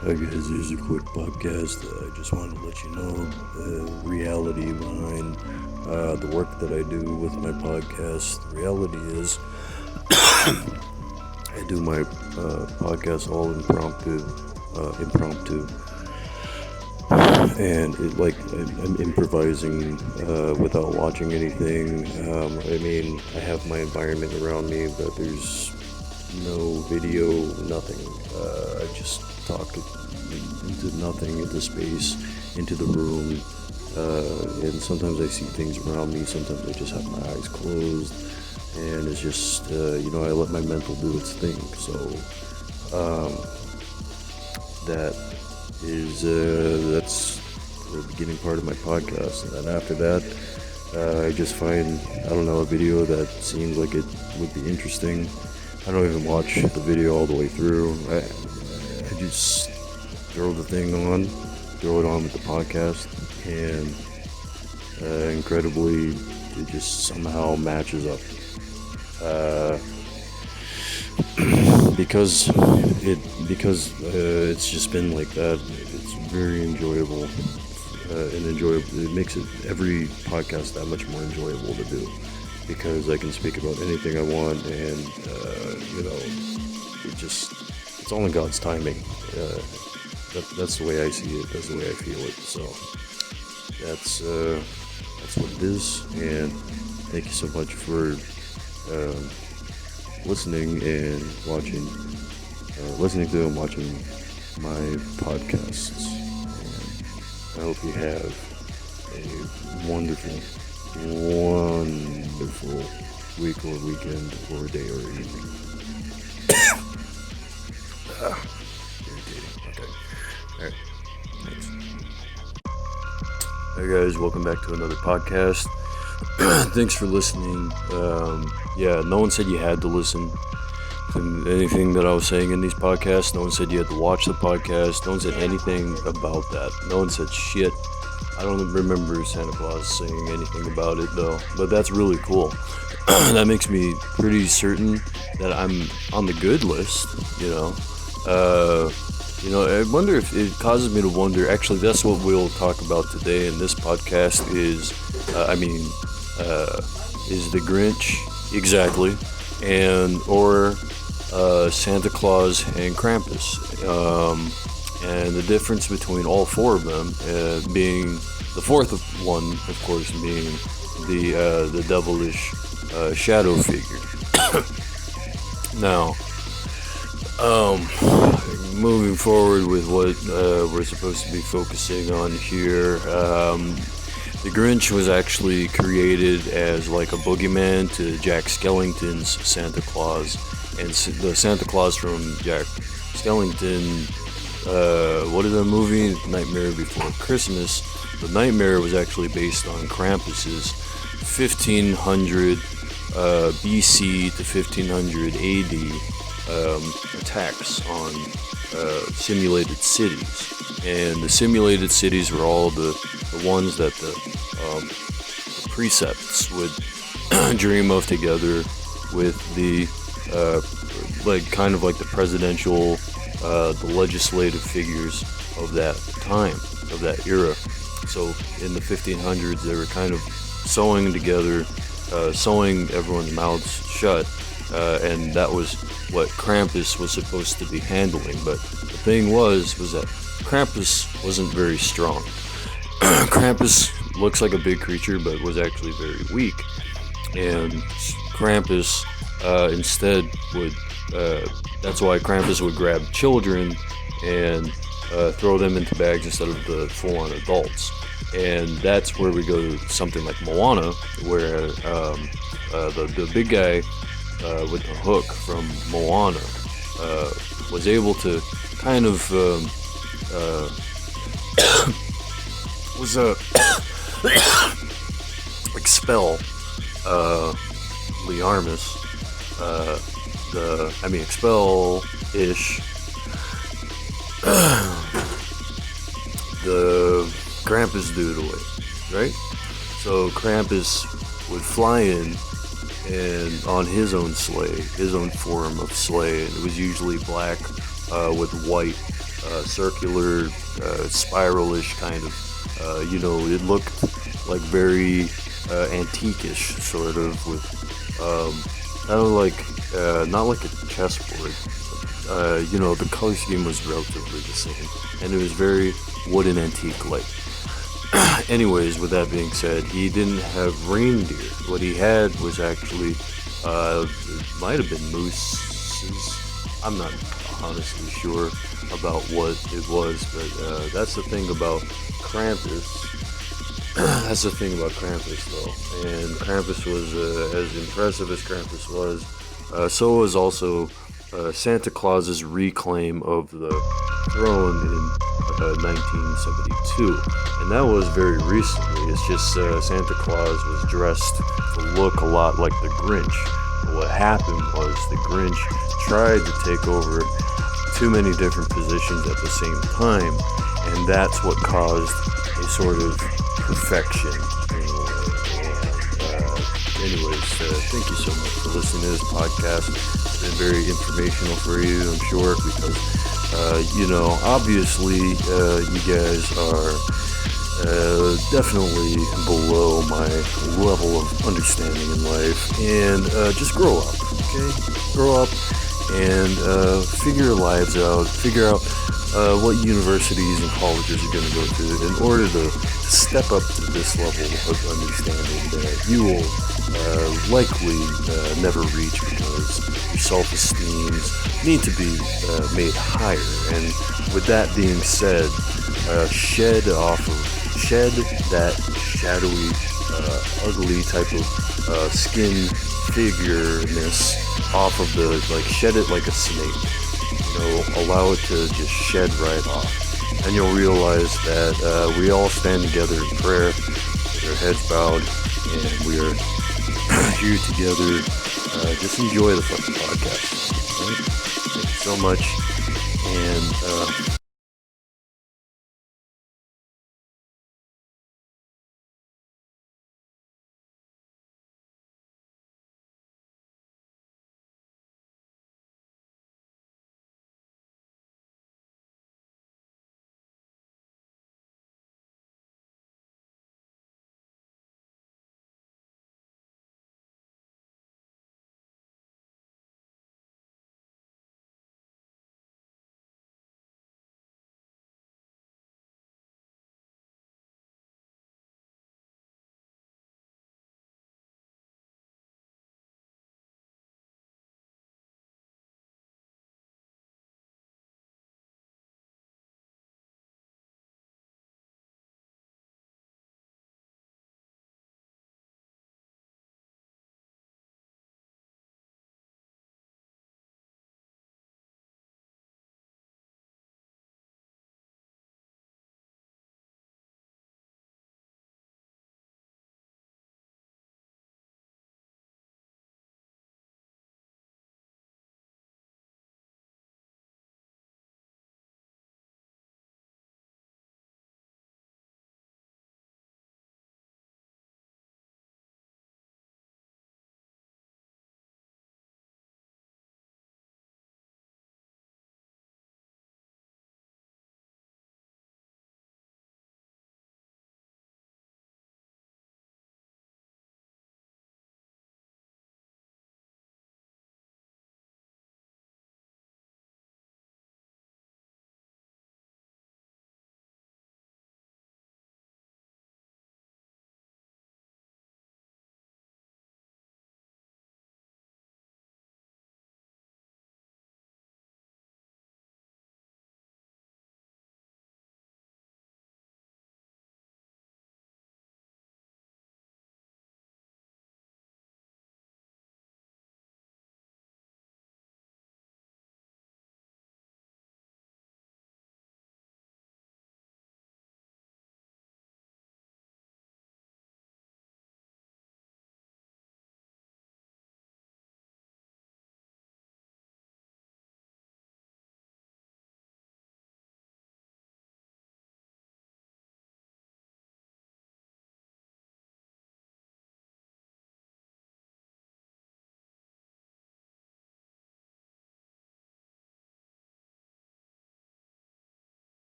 Hi guys, here's a quick podcast. I just wanted to let you know the reality behind the work that I do with my podcast. The reality is, I do my podcast all impromptu, and I'm improvising without watching anything. I have my environment around me, but there's no video, nothing. I just talk into nothing, into space, into the room, and sometimes I see things around me. Sometimes I just have my eyes closed, and it's just I let my mental do its thing. So that is that's the beginning part of my podcast, and then after that, I just find a video that seems like it would be interesting. I don't even watch the video all the way through. I just throw the thing on, throw it on with the podcast, and incredibly, it just somehow matches up. Because it's just been like that. It's very enjoyable and enjoyable. It makes every podcast that much more enjoyable to do, because I can speak about anything I want, and it's all in God's timing. That's the way I see it. That's the way I feel it. So that's what it is. And thank you so much for listening and watching, listening to and watching my podcasts. And I hope you have a wonderful week or weekend or day or evening. Irritating. Okay. Alright. Thanks. Hey guys, welcome back to another podcast. Thanks for listening. No one said you had to listen to anything that I was saying in these podcasts. No one said you had to watch the podcast. No one said anything about that. No one said shit. I don't remember Santa Claus saying anything about it though, but that's really cool. That makes me pretty certain that I'm on the good list, I wonder if it causes me to wonder. Actually, that's what we'll talk about today in this podcast is the Grinch, exactly, or Santa Claus and Krampus, and the difference between all four of them, being the fourth one, of course, being the devilish shadow figure. Now, moving forward with what we're supposed to be focusing on here, the Grinch was actually created as like a boogeyman to Jack Skellington's Santa Claus, and the Santa Claus from Jack Skellington, what is that movie? Nightmare Before Christmas. The nightmare was actually based on Krampus's 1500 BC to 1500 AD attacks on simulated cities, and the simulated cities were all the ones that the precepts would dream of together with the kind of like the presidential, the legislative figures of that time, of that era. So in the 1500s, they were kind of sewing together, sewing everyone's mouths shut, and that was what Krampus was supposed to be handling. But the thing was that Krampus wasn't very strong. Krampus looks like a big creature, but was actually very weak. And Krampus instead would, that's why Krampus would grab children and throw them into bags instead of the full-on adults. And that's where we go to something like Moana, where the big guy with the hook from Moana was able to kind of expel Liarmus, expel-ish the Krampus dude away, right? So Krampus would fly in and on his own sleigh, his own form of sleigh, and it was usually black with white circular, spiralish kind of. It looked like very antique-ish, sort of, with kind of like not like a chessboard. The color scheme was relatively the same, and it was very wooden antique-like. Anyways, with that being said, he didn't have reindeer. What he had was actually, it might have been mooses. I'm not honestly sure about what it was, but that's the thing about Krampus. That's the thing about Krampus, though. And Krampus was, as impressive as Krampus was, so was also Santa Claus's reclaim of the throne in 1972. And that was very recently. It's just Santa Claus was dressed to look a lot like the Grinch. But what happened was the Grinch tried to take over too many different positions at the same time, and that's what caused a sort of perfection. Anyways, thank you so much for listening to this podcast. It's been very informational for you, I'm sure, because obviously, you guys are definitely below my level of understanding in life, and just grow up, okay? Grow up and figure your lives out. Figure out what universities and colleges you're going to go to in order to step up to this level of understanding that you will likely never reach, because your self-esteems need to be made higher. And with that being said, shed that shadowy, ugly type of skin figureness off of shed it like a snake. Allow it to just shed right off. And you'll realize that we all stand together in prayer with our heads bowed, and we are here together. Just enjoy the fucking podcast. Right? Thank you so much.